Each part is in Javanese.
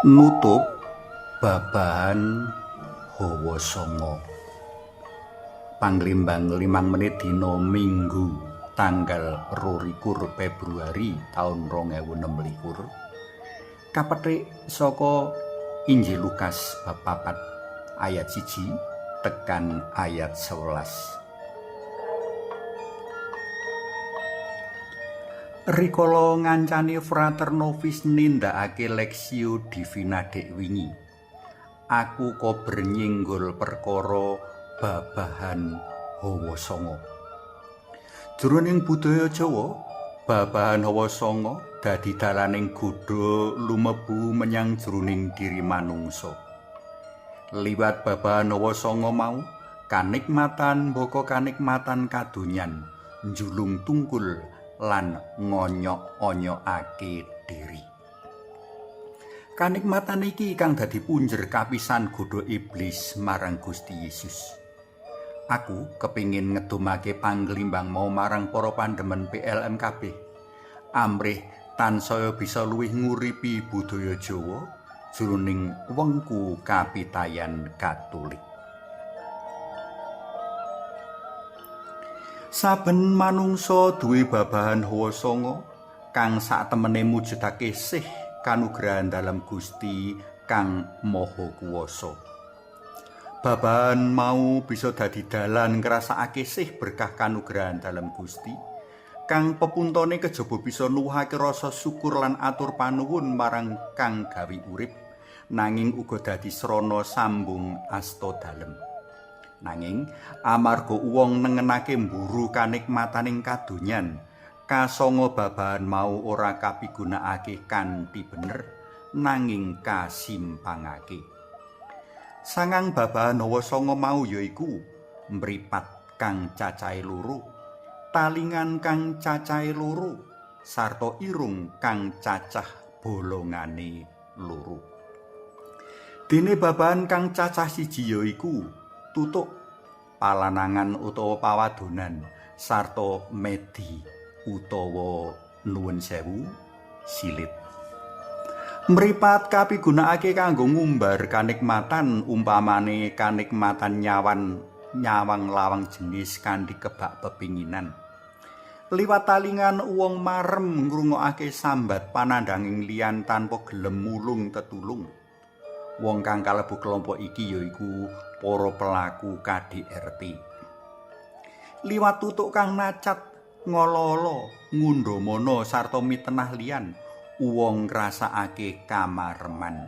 Nutup babahan hawa sanga. Panglimbang 5 menit dina Minggu tanggal 22 Februari taun 2026. Kapetik saka Injil Lukas bab 4 ayat 1 tekan ayat 11. Rikala ngancani Frater Novis nindakake Lexio Divina dek wingi. Aku kober nyenggol perkara babahan hawa sanga. Jroning budaya Jawa, babahan hawa sanga dadi dalaning godha lumebu menyang jroning diri manungsa. Liwat babahan hawa sanga mau, kanikmatan mbaka kanikmatan kadonyan njulung tungkul lan ngonyok-onyokake diri. Kanikmatan iki kang dadi punjer kapisan godha iblis marang Gusti Yesus. Aku kepingin ngedumake panglimbang mau marang para pandemen PLM kabeh. Amrih tansaya bisa luwih nguripi budaya Jawa jroning wengku kapitayan Katolik. Saben manungsa duwe babahan hawa sanga kang satemene mujudake sih kanugrahan dalam Gusti kang Maha Kuwasa. Babahan mau bisa dadi dalan ngrasakake sih berkah kanugrahan dalam Gusti kang pepuntone kejaba bisa nuwuhake rasa syukur lan atur panuwun marang kang gawe urip nanging uga dadi srana sambung asta dalem. Nanging amarga wong nengenake mburu kanikmataning kadonyan, kasanga babahan mau ora kapigunakake kanthi bener nanging kasimpangake. Sangang babahan hawa sanga mau yaiku mripat kang cacahe loro, talingan kang cacahe loro, sarta irung kang cacah bolongane loro. Dene babahan kang cacah siji yaiku tutuk, palanangan utawa pawadonan, sarta medi utawa nuwun sewu silit. Mripat kapigunakake kanggo ngumbar kanikmatan umpamane kanikmatan nyawang lawang jenis kanthi kebak pepinginan. Liwat talingan wong marem ngrungokake sambat panandhanging liyan tanpa gelem mulung tetulung. Wong kang kalebu kelompok iki yaiku para pelaku KDRT. Liwat tutuk kang nacat, ngolo-olo, ngundhamana sarta mitenah liyan, wong ngrasakake kamareman.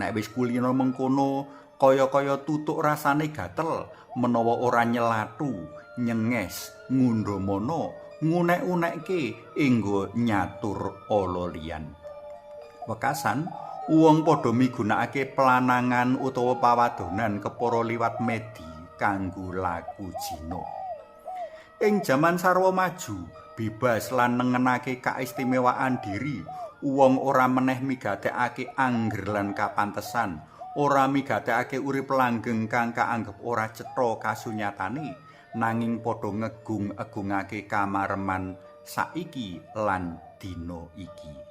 Nek wis kulina mengkono, kaya-kaya tutuk rasane gatel menawa ora nyelatu, nyenges, ngundhamana, ngunek-unekke enggo nyatur ala liyan. Wekasan wong padha migunakake pelanangan utawa pawadonan kepara liwat medi kanggo laku jina. Ing jaman sarwa maju, bebas lan nengenake kaistimewaan diri, wong ora meneh migatekake angger lan kapantesan, ora migatekake urip langgeng kang kaanggep ora cetha kasunyatane, nanging padha ngegung-egungake kamareman saiki lan dina iki.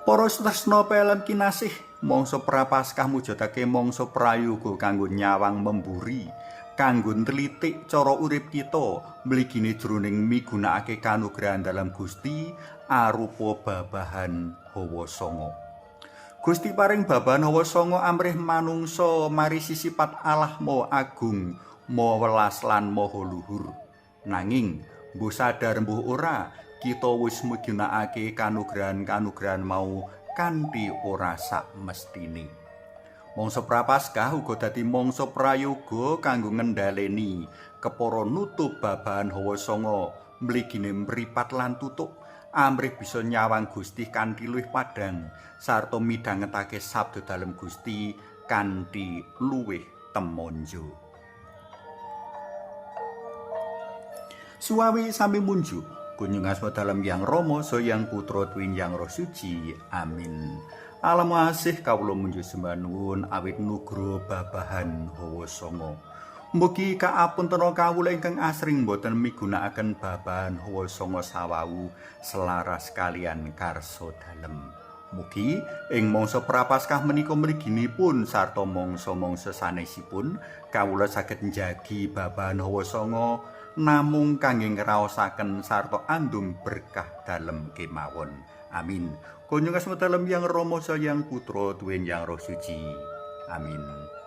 Para tresna PLM kinasih, mangsa prapaskah mujudake mangsa prayoga kanggo nyawang memburi, kanggo nelitik cara urip kita mligine jroning migunakake kanugrahan dalam Gusti arupa babahan hawa sanga. Gusti paring babahan hawa sanga amrih manungsa mari sisipat Allah Maha Agung, Maha Welas lan Maha Luhur. Nanging mbuh sadar mbuh ora kita wis migunakake kanugrahan-kanugrahan mau kanthi ora sak mestine. Mangsa prapaskah uga dadi mangsa prayoga kanggo ngendhaleni kepara nutup babahan hawa sanga mligine mripat lan tutuk amrih bisa nyawang Gusti kanthi luwih padhang sarta midhangetake sabda dalem Gusti kanthi luwih temonjo. Suwawi sami munjuk kunjung asma dalam Yang Rama Soyang Putra Twinjang Roh Suci. Amin. Alam asih kawula munjuk sembah nuwun awit nugra babahan hawa sanga. Mugi kaapunten kawula ingkang asring boten migunakaken babahan hawa sanga sawau selaras kalian karsa dalem. Mugi ing mangsa prapaskah menika mliginipun sarta mangsa-mangsa sanesipun kawula saged njagi babahan hawa sanga namung kangge ngraosaken sarta andum berkah dalem kemawon. Amin. Kunjung asma dalem yang Rama sayang Putra duwen yang Roh Suci. Amin.